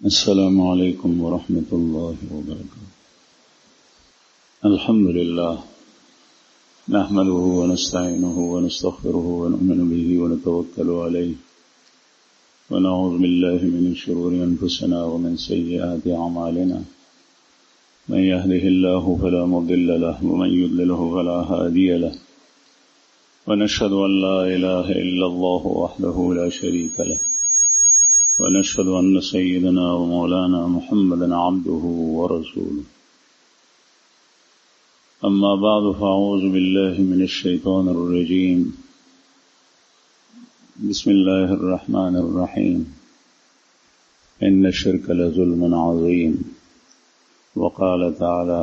अस्सलामु अलैकुम वरहमतुल्लाहि वबरकातुहू। अल्हम्दुलिल्लाह नहमदुहु व नस्तईनुहु व नस्तगफिरुहु व नु'मिनु बिही व नतवक्कलु अलैहि व नऊज़ु बिल्लाहि मिन शुरूरि अनफुसिना व मिन सय्यिआति अमालिना। मन यहदिहिल्लाहु फला मुदिल्ल लहु व मन युद्लिलहु फला हादिय लहु व नशहदु अन ला इलाहा इल्लल्लाहु वहदहु ला शरीका लहु ونشهد أن سيدنا ومولانا محمدا عبده ورسوله أما بعد فأعوذ بالله من الشيطان الرجيم بسم الله الرحمن الرحيم إن الشرك لظلم عظيم وقال تعالى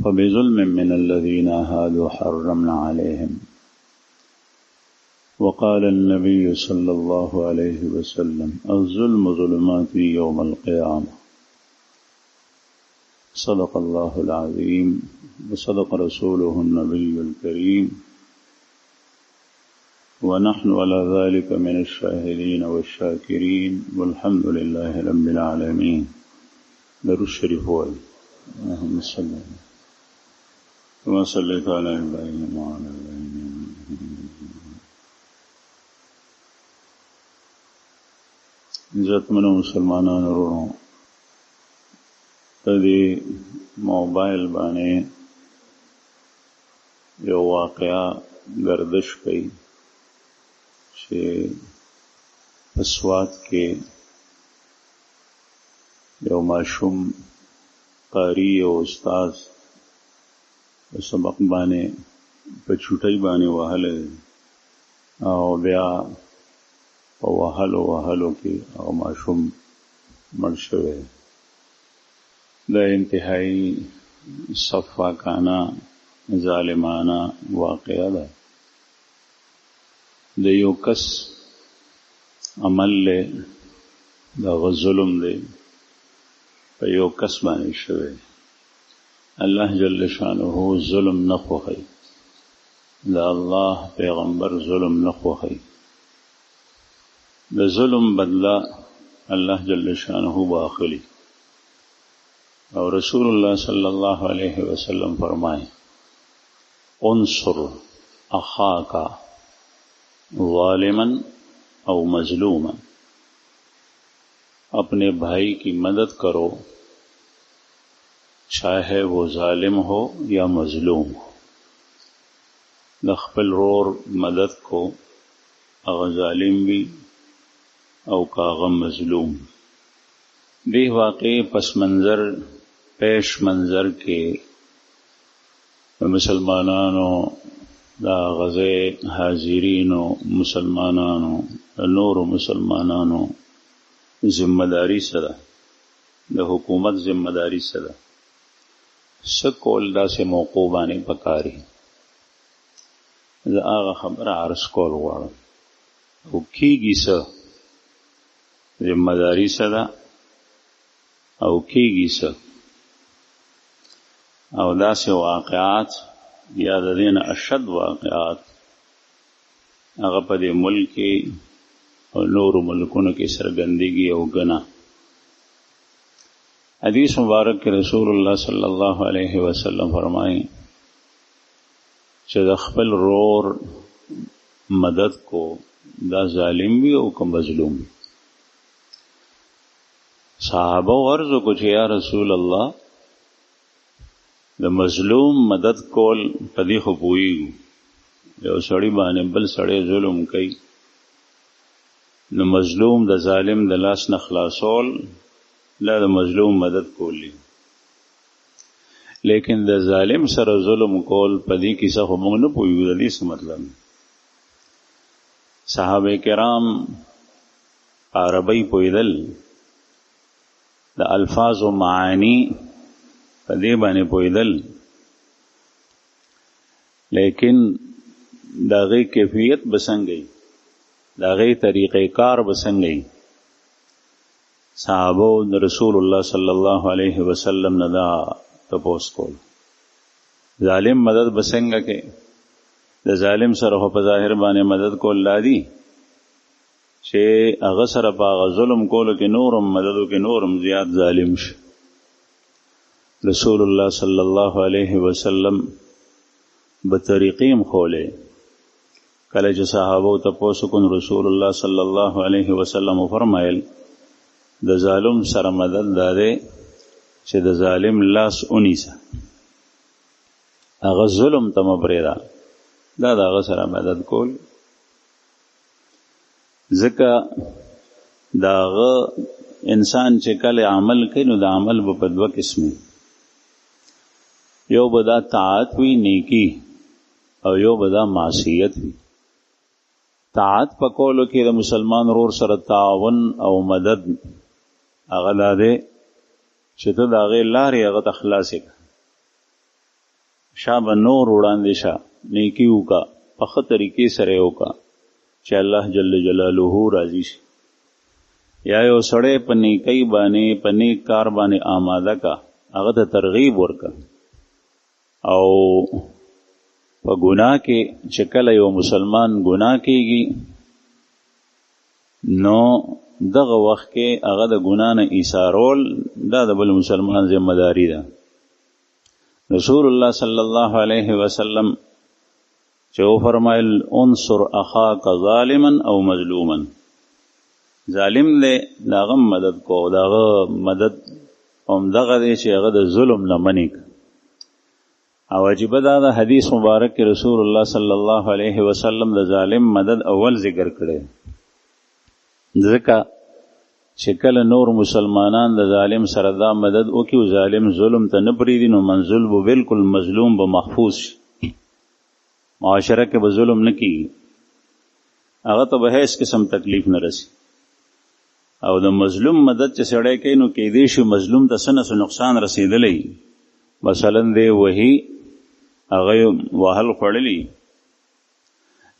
فبظلم من الذين هادوا حرمنا عليهم وقال النبي صلى الله عليه وسلم الظلم ظلمات يوم القيامة صدق الله العظيم وصدق رسوله النبي الكريم ونحن على ذلك من الشاهدين والشاكرين والحمد لله رب العالمين. درود شریف وایي. اللهم صل كما صليت على إبراهيم وعلى آل إبراهيم. عزتمنو مسلمانانو ورونو تدی موبایل باندې یو واقعا گردش کئی چې پسوات کې یو ماشوم قاری او استاد سبق باندې په چوټۍ باندې وهله او بیا وهلو کې او ماشوم مړ شوی. دا انتهایی صفاکانه ظالمانه واقعه ده. د یو کس عمل له دا ظلم دی په یو کس باندې شوی. الله جل شانه ظلم نه خوښي. دا الله پیغمبر ظلم نه خوښي. د ظلم بدلا الله جل شانه باخلی او رسول الله صلی الله علیه وسلم فرمائے انصر اخاک ظالما او مظلوما، اپنے بھائی کی مدد کرو چاہے وہ ظالم ہو یا مظلوم ہو. د خپل رور مدد کو اغه ظالم بھی او کاغم مظلوم. دی واقعی پس منظر پیش منظر کے مسلمانانو دا غزے حاضرینو مسلمانانو نور مسلمانانو ذمہ داری سره د حکومت ذمہ داری سره سکول دا سے موقوع باندې پکاري. دا هغه خبر عرض کول غواړم او کیږي څه ذمہ داری سره او کیږي څه او داسې واقعات یا د دین اشد واقعات هغه په دې ملک او نور ملکونو کې سرګندګي او ګنا. حدیث مبارک کې رسول الله صلی الله علیه وسلم فرمایي چې د خپل رور مدد کو دا ظالم وي او که مظلوم. صحابه ورزو کو چې یا رسول الله د مظلوم مدد کول پدې خو پوهیږو، یو سړی باندې بل سړی ظلم کوي نو مظلوم د ظالم د لاس نه خلاصول لا د مظلوم مدد کولی، لیکن د ظالم سره ظلم کول پدې کیسه خو موږ نه پوهیږو. د دې څه مطلب؟ صحابه کرام عربی پوهیدل، د الفاظ و معانی په دې باندې پوهیدل، لیکن د هغې کیفیت به څنګه وي، د هغې طریقې کار به څنګه وي. صحابو د رسول الله صلی الله علیه وسلم نه دا تپوس کول، ظالم مدد به څنګه کوي. د ظالم سره خو په ظاهر باندې مدد کول لا دي، چې هغه سره په هغه ظلم کولو کې نورم مددو کې نورم زیات ظالم شي. رسول الله صلی الله علیه وسلم به طریقې خولې. کله چې صحابو تپوس کون رسول الله صلی الله علیه وسلم فرمایل د ظالم سره مدد داده چې د ظالم لاس اونیسه، هغه ظلم ته مبرېدا، دا د هغه سره مدد کول. ځکه د هغه انسان چې کله عمل کوي نو د عمل به په دوه قسمه، یو به دا طاعت وي نیکی او یو به دا معصیت وي. طاعت په کولو کې د مسلمان ورور سره تعاون او مدد هغه دا دی چې ته د هغې لارې هغه ته خلاصې کړه، شا به نور وړاندې شه، نیکي وکړه، په ښه طریقې سره یې وکړه چې الله جل جلاله راضي شي. یا یو سړی په نیکۍ باندې په نیک کار باندې آماده کا، هغه ته ترغیب ورکړه. او په ګناه کې چې کله یو مسلمان ګناه کېږي نو دغه وخت کې هغه د ګناه نه ایثارول دا د بل مسلمان ذمہ داری ده. رسول الله صلی الله علیه وسلم چې فرمایل انصر اخاک ظالما او مظلوما، ظالم دی داغه مدد کو، داغه مدد هم دغه دی چې هغه د ظلم نه منی. او عجیب دا د حدیث مبارک کې رسول الله صلی الله علیه وسلم د ظالم مدد اول ذکر کړي، ځکه چې کله نور مسلمانان د ظالم سره دا مدد وکړي او ظالم ظلم ته نه پرېږدي نو منزل به بالکل مظلوم به محفوظ شي، معاشره کې به ظلم نه کېږي، هغه ته به هیڅ قسم تکلیف نه رسي. او د مظلوم مدد چې سړی کوي نو کېدای شي مظلوم ته څه نه څه نقصان رسېدلی، مثلا دی وهي هغه وهل خوړلی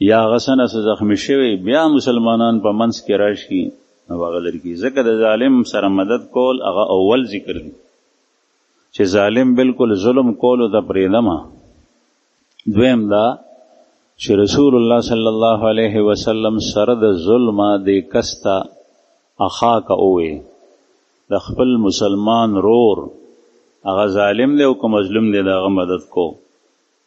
یا هغه څه نه څه زخمي شوی، بیا مسلمانان په منځ کې راشي نو هغه لرې کړي. ځکه د ظالم سره مدد کول هغه اول ذکر دی چې ظالم بالکل ظلم کولو ته پرېږدمه. دویم دا چې رسول الله صلی الله علیه وسلم سره د ظلمه د کس ته اخاک اووی، د خپل مسلمان رور هغه ظالم دی او که مظلوم دی د هغه مدد کو.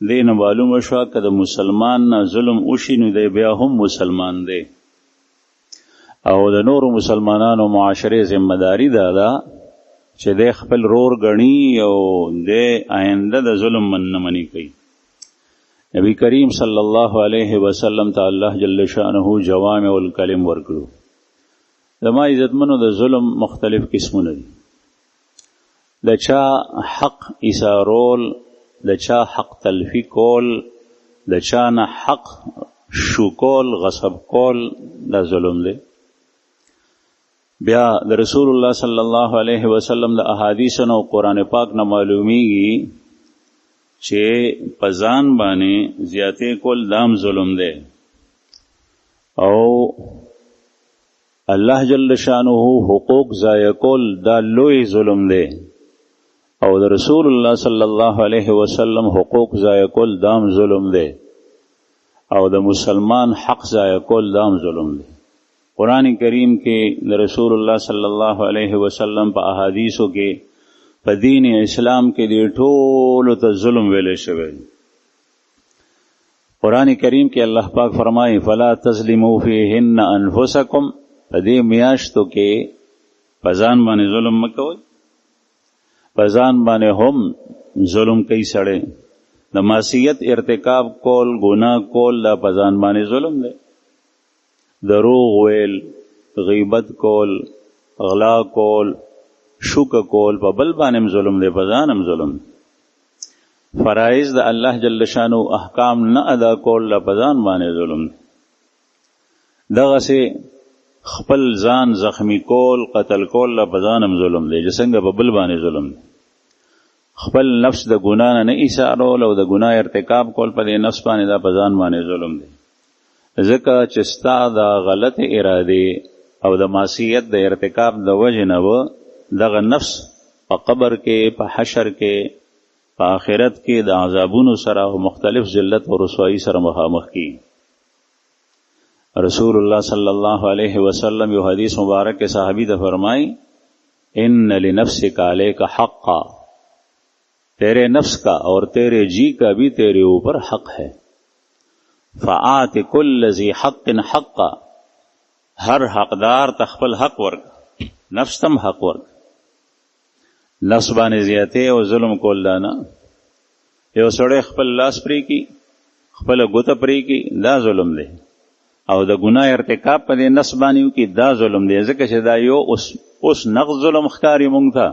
دې نه معلومه شوه که د مسلمان نه ظلم وشي نو دی بیا هم مسلمان دی. او د نورو مسلمانانو معاشرې ذمه داري دا ده چې دی خپل رور ګڼي او دی آینده د ظلم نه منې کوي. نبی کریم صلی الله علیه وسلم ته الله جل شانه جوامع الکلم ورکړو. زما عزتمنو د ظلم مختلف قسمونه دي، د چا حق ایثارول، د چا حق تلفی کول، د چا نه حق شو کول، غصب کول، دا ظلم دی. بیا د رسول الله صلی الله علیه وسلم د احادیث او قرآن پاک نه معلومیږي چې په ځان باندې زیاتې کول دام ظلم دی. او الله جل شانه حقوق ضایع کول دا لوی ظلم دی. او د رسول الله صلی الله علیه وسلم حقوق ضایع کول دام ظلم دی. او د مسلمان حق ضایع کول دام ظلم دی. قرآن کریم کې د رسول الله صلی الله علیه وسلم په احادیثو کې په دین اسلام کې دی ټولو ته ظلم ویلې شوی. قرآن کریم کې الله پاک فرمایي فلا تظلموا فیهن انفسکم، په دې میاشتو کې په ځان باندې ظلم مه کوئ. په ځان باندې هم ظلم کوي سړی، د معصیت ارتکاب کول، ګناه کول، دا په ځان باندې ظلم دی. دروغ ویل، غیبت کول، غلا کول، شوک کول، په بل باندې ظلم دی، په ځان هم ظلم دی. فرایض د الله جل شانو احکام نه ادا کول، په ځان باندې ظلم دی. دغسې خپل ځان زخمی کول، قتل کول، په ځان هم ظلم دی، چې څنګه په بل باندې ظلم دی. خپل نفس د ګناه نه ایثارول او د ګناه ارتکاب کول په دې نفس باندې، دا په ځان باندې ظلم دی. ځکه چې ستا د غلط ارادې او د معصیت د ارتکاب د وجې نه به دغه نفس په قبر کې، په حشر کې، په آخرت کې د عذابونو سره او مختلف ذلت او رسوایی سره مخامخ کیږي. رسول اللہ صلی اللہ علیہ وسلم یو حدیث مبارک کے صحابی ته فرمائی ان لنفسک علیک حقا، تیرے نفس کا اور تیرے جی کا بھی تیرے اوپر حق ہے. فآت کل ذی حق حقا، ہر حقدار تخپل حق ورک، نفس تم حق ورک. نفس باندې زیاته او ظلم کول دانا، یو سړی خپل لاس پری کی، خپل ګوته پری کی، دا ظلم دی. او د ګناه ارتکاب په دې نفس باندې کی، دا ظلم دی. ځکه چې دا یو اوس نقض ظلم ښکاری مونږ ته،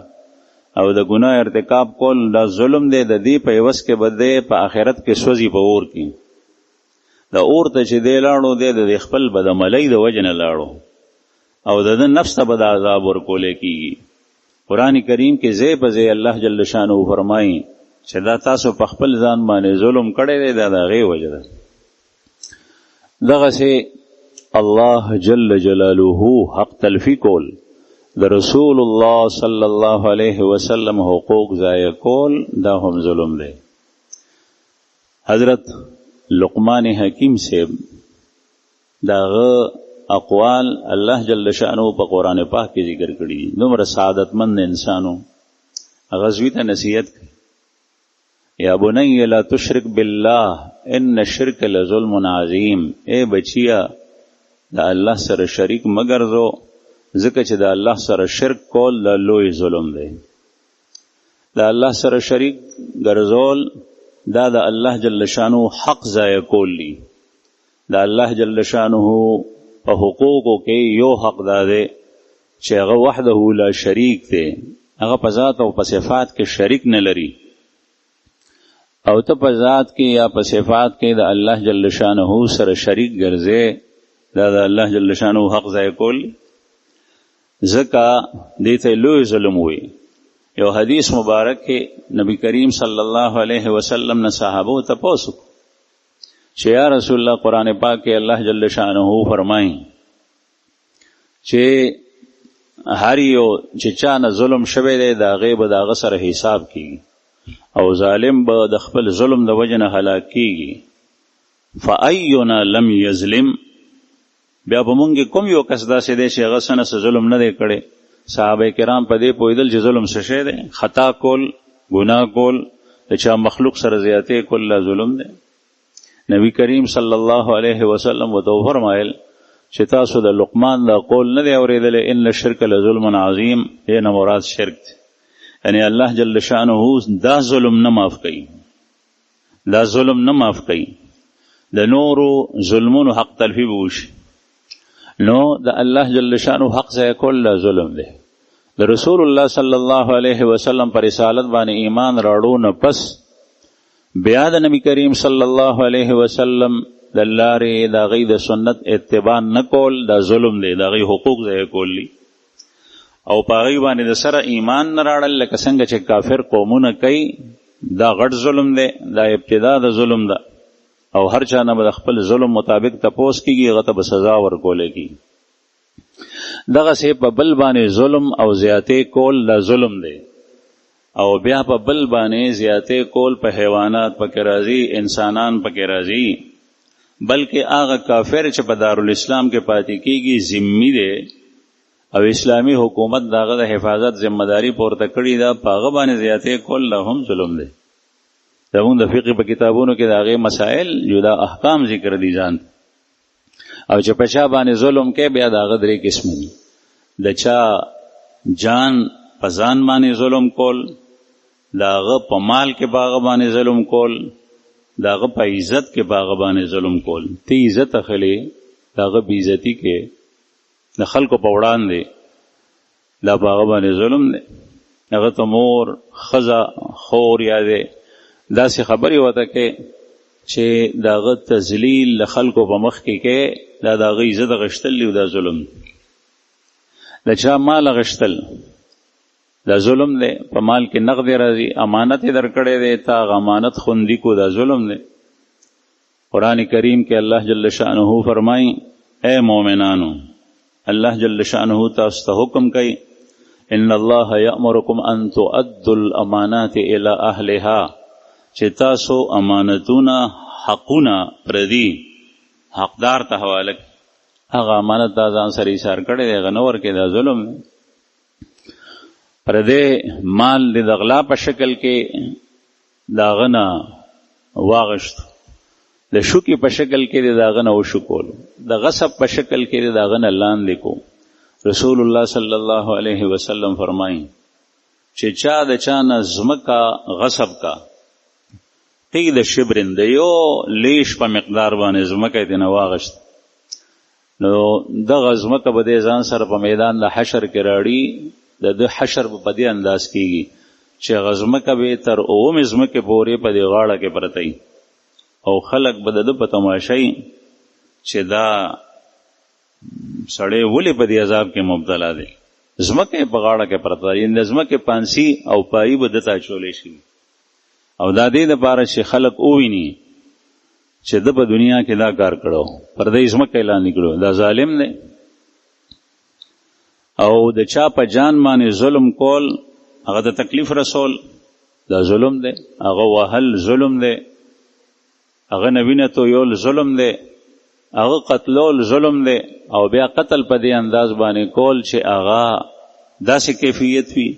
او د ګناه ارتکاب کول دا ظلم دی. د دې په عوض کې بده په آخرت کې سوځي په اور کې. د اور ته چې دی لاړو دی د خپل بدعملۍ د وجه نه لاړو، او د نفس ته به د عذاب ورکولی کېږي. قرآن کریم کې ځای په ځای الله جل شانه فرمایي چې دا تاسو په خپل ځان باندې ظلم کړی دی، دا د هغې وجه ده. دغسې الله جل جلاله حق تلفی کول، د رسول الله صلی الله علیه وسلم حقوق ضایع کول، دا هم ظلم دی. حضرت لقمان حکیم صاحب داغه اقوال الله جل شانه په قرآن پاک کې ذکر کړي دي. دومره سعادتمند انسانو هغه زوی ته نصیحت کوي، یا بنی لا تشرک بالله ان الشرک لظلم عظیم. اے بچیا دا الله سره شریک مګرځو، ځکه چې دا الله سره شرک کول دا لوی ظلم دی. دا الله سره شریک ګرځول دا د الله جل شانه حق ضایع کول دي. دا الله جل شانه په حقوقو کې یو حق دا دی چې هغه وحده لا شریک دی، هغه په ذات او په صفات کې شریک نه لري. او ته په ذات کې یا په صفات کې د الله جل شانه سره شریک ګرځې، دا د الله جل شانه حق ضایع کول. ځکه دې ته لوی ظلم وي. یو حدیث مبارک کې نبی کریم صلی الله علیه وسلم نه صحابو ته پوښتنه چې یا رسول الله قرآن پاک کې الله جل شانه فرمایي چې هر یو چې چا نه ظلم شوی دی د هغې به د هغه سره حساب کېږي، او ظالم به د خپل ظلم د وجه نه هلاک کېږي. فاینا لم یظلم، بیا به مونږ کوم یو کس داسې دی چې هغه څه نه ظلم نه دی کړی. صحابه کرام په دې پوهېدل چې ظلم څه شی دی، خطا کول، ګناه کول، د چا مخلوق سره زیاتې کول لا ظلم دی. نبی کریم صلی الله علیه وسلم ورته فرمایل چې تاسو د لقمان دا قول نه دی اورېدلی ان الشرک لظلم عظیم، یې نه مراد شرک دی. یعنی الله جل شانه دا ظلم نه معاف کوي، دا ظلم نه معاف کوي. د نورو ظلمونو حق تلفی به وشي، نو د الله جل شانه حق ضایع کول لا ظلم دی. د رسول الله صلی الله علیه وسلم پر رسالت باندې ایمان راړو نه پس بیا د نبی کریم صلی الله علیه وسلم د لارې د هغې د سنت اتباع نه کول دا ظلم دی، د هغې حقوق ضایع کول دي. او په هغې باندې د سره ایمان نه راړل لکه څنګه چې کافر قومونه کوي، دا غټ ظلم دی، دا ابتدا د ظلم ده. او هر چا نه به د خپل ظلم مطابق تپوس کېږي، هغه ته به سزا ورکولی کېږي. دغسې په بل باندې ظلم او زیاتې کول دا ظلم دی. او بیا په بل باندې زیاتې کول په حیوانات پکې راځي، انسانان پکې راځي، بلکې هغه کافر چې په دارالاسلام کې پاتې کېږي ذمي دی او اسلامی حکومت داغه د حفاظت ذمہ داری پورته کړې ده، په هغه باندې زیاتې کول لا هم ظلم دی. زموږ د فقه په کتابونو کې د هغې مسائل جدا احکام ذکر دي ځان، او چې په چا باندې ظلم کې بیا د هغه درې قسمه دي. د چا جان په ځان باندې ظلم کول، د هغه په مال کې په هغه باندې ظلم کول، د هغه په عزت کې په هغه باندې ظلم کول. ته عزت اخلې، د هغه بې عزتي کې د خلکو په وړاندې دا په هغه باندې ظلم دی. هغه ته مور، ښځه، خور یادې داسې خبرې ورته کې چې د هغه تذلیل د خلکو په مخ کې کې دا د هغه عزت اخیستل دي، دا ظلم دی. د چا مال اخیستل دا ظلم دی، په مال کې نقد راځي، امانت یې درکړی دی، تا هغه امانت خوندي کو، دا ظلم دی. قرآن کریم کې الله جل شانه فرمایي اے مومنانو، الله جل شانه تاسو ته حکم کوي ان الله یأمرکم ان تؤدوا الامانات الی اهلها، چې تاسو امانتونه، حقونه پردي حقدار ته حواله. هغه امانت دا ځان سره ایثار کړی دی، هغه نه ورکوي، دا ظلم دی. پردی مال د غلا په شکل کې د هغه نه واغشت، د شوکې په شکل کې د هغه نه وشکول، د غصب په شکل کې د هغه نه لاندې کو. رسول الله صلی الله علیه وسلم فرمایي چې چا د چا نه ځمکه غصب کا ټیک د شبرن د یو لیش په مقدار باندې ځمکه یې نه واغشت، نو دغه ځمکه به د ځان سره په میدان د حشر کې راړي، د حشر په دې انداز کېږي چې هغه ځمکه به تر اومې ځمکې پورې په دې غاړه کې پرته وي، او خلک به د ده په تماشا چې دا سړی ولې په دې عذاب کې مبتلا دی، ځمکه په غاړه کې پرته ده، د ځمکې پانسي او پایي به دته اچولی شي. او دا دې دپاره چې خلک وویني چې ده په دنیا کې دا کار کړو، پر دې ځمکه اعلان کړو، دا ظالم دی. او د چا په جان باندې ظلم کول، هغه د تکلیف رسول، دا ظلم دی. هغه وهل ظلم دی، هغه نوینه تویول ظلم دی، هغه قتلول ظلم دی. او بیا قتل په دې انداز باندې کول چې هغه داسې کیفیت وي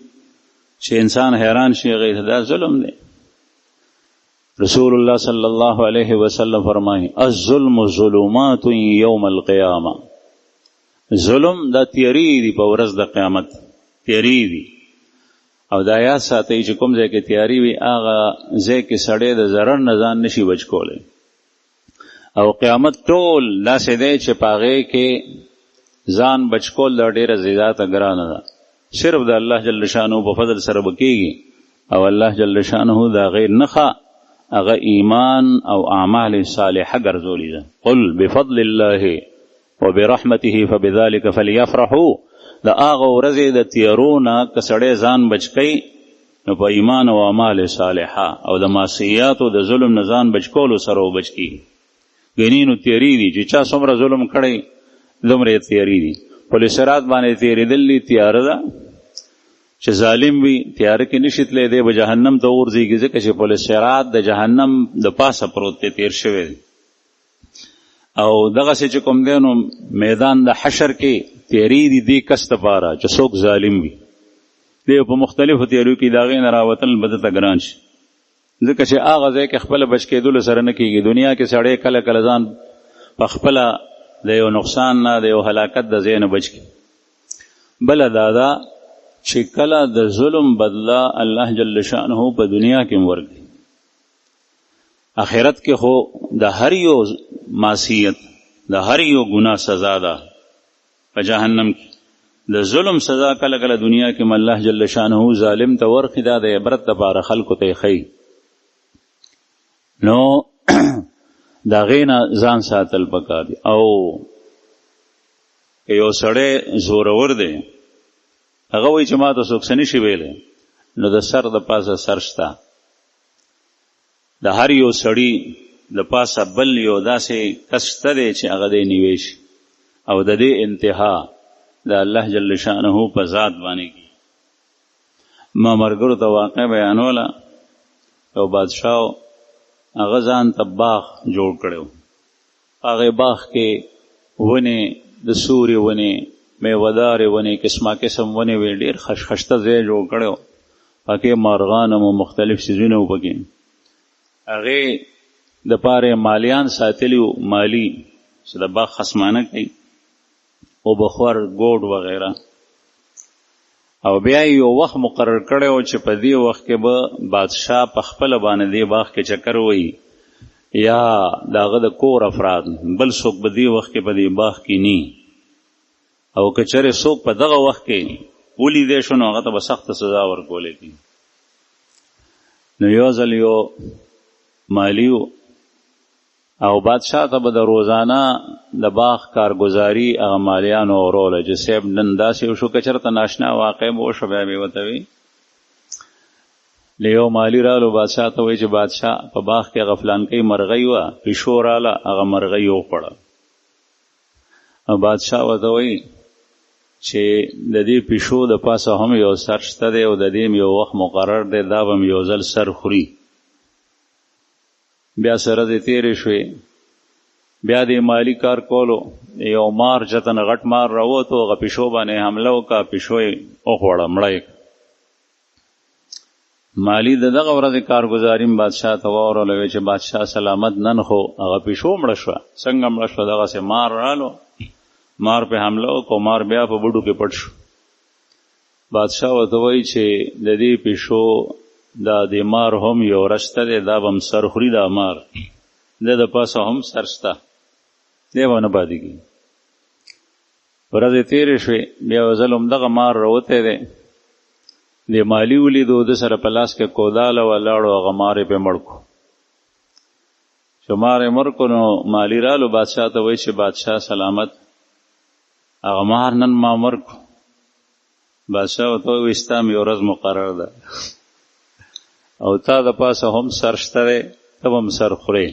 چې انسان حیران شي، هغه دا ظلم دی. رسول الله صلی الله علیه وسلم فرمایي الظلم ظلمات یوم القیامه، ظلم دا تیری دی په ورځ د قیامت، تیری دی. او دا یاد ساتئ چې کوم ځای کې تیاری وي هغه ځای کې سړی د ضرر نه ځان نشي بچ کولی. او قیامت ټول داسې دی چې په هغې کې ځان بچ کول دا ډېره زیاته ګرانه ده، صرف د الله جل شانه په فضل سره به کېږي. او الله جل شانه د هغې نښه هغه ایمان او اعمال صالحه ګرځولي ده. قل بفضل الله وبرحمته فبذلك فليفرحوا. د هغه ورځې د تیارو نه که سړی ځان بچ کوي نو په ایمان او اعمال صالحه او د معصیاتو د ظلم نه ځان بچ کولو سره وبچ کېږي. ګنې نو تیاري دي چې چا څومره ظلم کړی دومره یې تیاري دي. پل صراط باندې تېرېدل دي تیاره ده، چې ظالم وي تیاره کې نشي تللی، دی به جهنم ته وغورځېږي، ځکه چې پل صراط د جهنم د پاسه پروت دی، تیر شوی دی. او دغسې چې کوم دی نو میدان د حشر کې تیاری دي دې کس دپاره چې څوک ظالم وي، دی په مختلفو تیاریو کې د هغې نه راوتل به دته ګران شي، ځکه چې هغه ځای کې خپله بچ کېدلو سره نه کېږي. دنیا کې سړی کله کله ځان په خپله د یو نقصان نه د یو هلاکت د ځای نه بچ کړي. بله دا ده چې کله د ظلم بدله الله جل شانه په دنیا کې ورکړي، آخرت کې خو د هر یو معصیت د هر یو ګناه سزا ده. په جهنم کې د ظلم سزا کله کله دنیا کې الله جل شانه ظالم ته ورکړي، دا د عبرت دپاره خلکو ته یې ښیي. نو د هغې نه ځان ساتل پکار دي. او که یو سړی زورور دی، هغه وایي چې ما ته څوک څه نشي ویلی، نو د سر د پاسه سر شته، د هر یو سړي د پاسه بل یو داسې کس شته دی چې هغه دی نیوی شي. او د دې انتها د الله جل شانه په ذات باندې کی. ما مرګرو ته واقع بیانوله، یو بادشاه هغه ځان ته باغ جوړ کړی و، هغې باغ کې ونې د سورې ونې، میوهدارې ونې، قسمه قسم ونې وې، ډېر خشخشته ځای جوړ کړی و، پکې مارغان او مختلف څیزونه و پکې. هغې دپاره مالیان ساتلي وو، مالی چې د باغ خصمانه کوي، او بخور ګوډ وغیره. او بیا یو وخت مقرر کړی و چې په دې وخت کې به بادشاه په خپله باندې دې باغ کې چکر وهي، یا د هغه د کور افراد، بل څوک به دې وخت کې په دې باغ کې نی. او که چېرې څوک په دغه وخت کې ولیدی شو نو هغه ته به سخته سزا ورکولی کېږي. نو یو ځل یو مالی او بادشاه ته به د روزانه د باغ کارګزاري هغه مالیانو اوروله چې صاحب نن داسې وشو، که چېرته ناشنا واقع به وشو بیا به یې ورته وي. له یو مالی رالو بادشاه ته وایي چې بادشاه په باغ کې هغه فلانکۍ مرغۍ وه، پیشو راله هغه مرغۍ وخوړه. او بادشاه ورته وایي چې د دې پیشو د پاسه هم یو سر شته دی او د دې یو وخت مقرر دی، دا به یو ځل سر خوري. بیا سره دې تېرې شوې، بیا د مالی کار کولو یو مار چتن غټ مار راووتو هغه پیشو باندې حمله وکړه پیشو یې وخوړه مړه یې مالی د دغه ورځې کارګزاریم بادشاه ته واوروله وی چې بادشاه سلامت نن خو هغه پیشو مړه شوه څنګه مړه شوه دغسې مار رالو مار پې حمله وکړو مار بیا په بډو کې پټ شو بادشاه ورته وایي چې د دې پیشو دا د مار هم یو رشته دی دا به هم سر خوري دا مار د د پاسه هم سر شته دی به نه پاتې کېږي ورځې تېرې شوې بیا یو ځل همدغه مار راوتی دی د مالی ولیدو د سره په لاس کې کوداله ولاړو هغه مار یې پې مړ کړو چې مار یې مړ کړو نو مالی رالو بادشاه ته وایي چې بادشاه سلامت هغه مار نن ما مړ کړو بادشاه ورته وایي ستا مې یو ورځ مقرر ده او تا د پاسه هم سر شته دی ته به هم سر خورې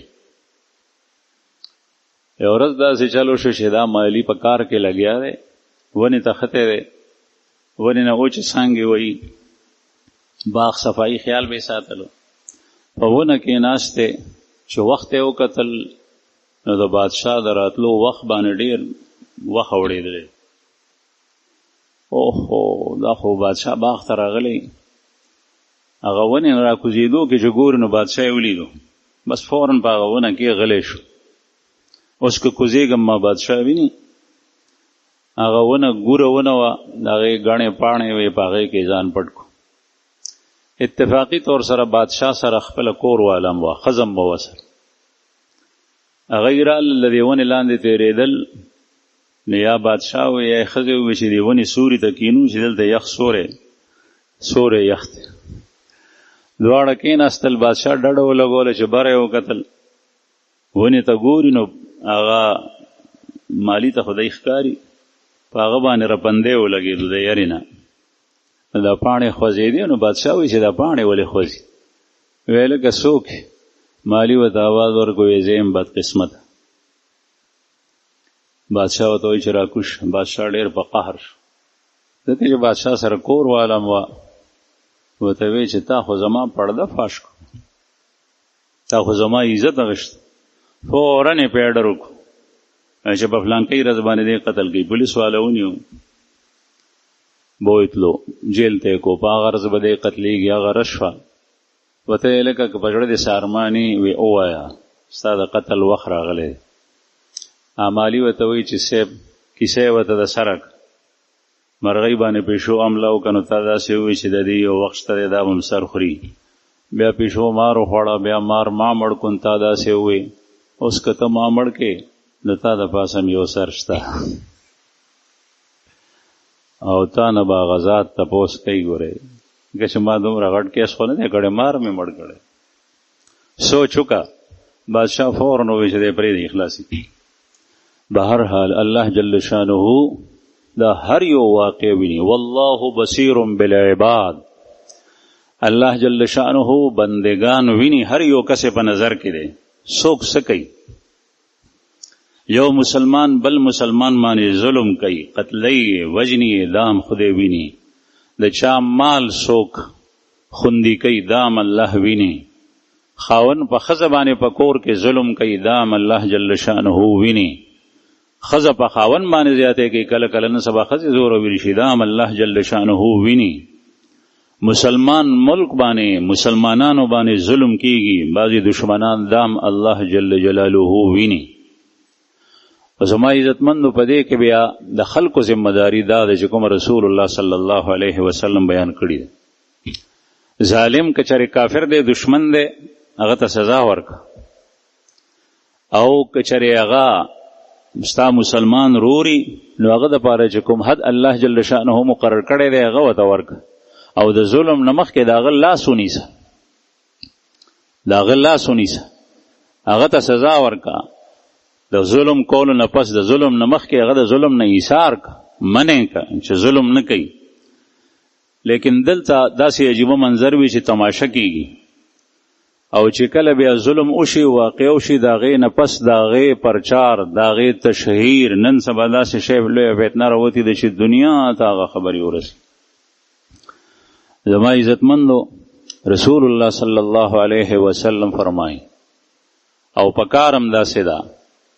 یو ورځ داسې چلو شو چې دا مالی په کار کې لګیا دی ونې ته ختې دی ونې نه اوچې څانګې وهي باغ صفایي خیال به یې ساتلو په ونه کې ناست دی چې وخت یې وکتل نو د بادشاه د راتلو وخت باندې ډېر وخت اوړېدلی اوهو دا خو بادشاه باغ ته راغلی هغه ونې را کوزېدو کې چې ګوري نو بادشاه یې ولیدو بس فوراً په هغه ونه کې غلی شو اوس که کوزېږم ما بادشاه ویني هغه ونه ګوره ونه وه د هغې ګڼې پاڼې وې په هغې کې ځان پټ کړو اتفاقي طور سره بادشاه سره خپله کور والم وه ښځم به وسره هغه یې راله له دې ونې لاندې تېرېدل نو یا بادشاه وی یا ښځې وویل چې دې ونې سوري ته کینو چې دلته یخ سوری یخ دی دواړه کېناستل بادشاه ډډه ولګوله چې بره یې وکتل ونې ته ګوري نو هغه مالی ته خدای ښکاري په هغه باندې رپندې ولګېدو د یارې نه دا پاڼې خوځېدې نو بادشاه وایي چې دا پاڼې ولې خوځي ویې لکه څوک مالی ورته آواز ورکړو زه یم بدقسمته بادشاه ورته وایي چې راکوش بادشاه ډېر په قهر شو ځکه چې بادشاه سره کور والم وه ورته وایي چې تا خو زما پرده فاش کړو تا خو زما عزت اخیسته فوراً یې په اډر وکړو چې په فلانکۍ ورځ باندې دې قتل کړي پولیس والا ونیو بوتلو جیل ته یې کو په هغه ورځ به دې قتلېږي هغه ورځ شوه ورته یې لکه که په زړه دې سارماني وی ووایه ستا د قتل وخت راغلی دی مالي ورته وایي چې صاحب کیسه یې ورته د سره مرغۍ باندې پیشو حمله وکړه نو تا داسې ووایي چې د دې یو وخت شته دی دا به هم سر خوري بیا پیشو مار وخوړه بیا مار ما مړ کړو تا داسې ووایي اوس که ته ما مړ کې د تا د پاسه م یو سر شته او تا نه به هغه ذات تپوس کوي ګورئ که چې ما دومره غټ کیس خو نه دی کړی مار مې مړ کړی سوچ وکړه بادشاه فوراً ووایي چې دی پرېږدئ اخلاصي بهر حال الله جل شانه دا هر یو واقع ویني والله بصیر بالعباد الله جل شانه بندگان ویني هر یو کس په نظر کې دی څوک څه کوي یو مسلمان بل مسلمان باندې ظلم کوي قتلی وجنی دام خدای ویني د چا مال څوک خوندي کوي دام الله ویني خاون په ښځه باندې په کور کې ظلم کوي دام الله جل شانه ویني ښځه په خاون باندې زیاتی کوي کله کله نه سبا ښځې زوروي شي دام الله جل شانه ویني مسلمان ملک باندې مسلمانانو باندې ظلم کیږي بعضې دشمنان دام الله جل جلاله ویني زما عزتمندو په دې کې بیا د خلکو ذمہداري دا ده چې کوم رسول الله صلی الله علیه وسلم بیان کړي ده ظالم که چېرې کافر دی دشمن دی هغه ته سزا ورکړه او که چېرې هغه ستا مسلمان روري نو هغه دپاره چې کوم حد الله جل شانه مقرر کړی دی هغه ورته ورکړه او د ظلم نه مخکې د هغه لاس ونیسه هغه ته سزا ورکړه د ظلم کولو نه پس د ظلم نه مخکې هغه د ظلم نه ایثار که منع که چې ظلم نه کوي لیکن دلته داسې عجیبه منظر وي چې تماشه کیږي او چې کله بیا ظلم وشي واقع وشي د هغې نه پس د هغې پرچار د هغې تشهیر نن سبا داسې شی لویه فتنه راوتې ده چې دنیا ته هغه خبرې ورسي زما عزتمندو رسول الله صلی الله علیه وسلم فرمایي او پکارم داسې ده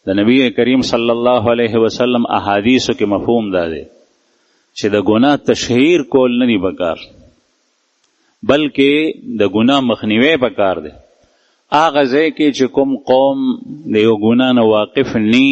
د نبی کریم صلی الله علیه وسلم احادیثو کې مفهوم دا دی چې د ګناه تشهیر کول نه دی پکار، بلکې د ګناه مخنیوی پکار دی. هغه ځای کې چې کوم قوم د یو ګناه نه واقف نی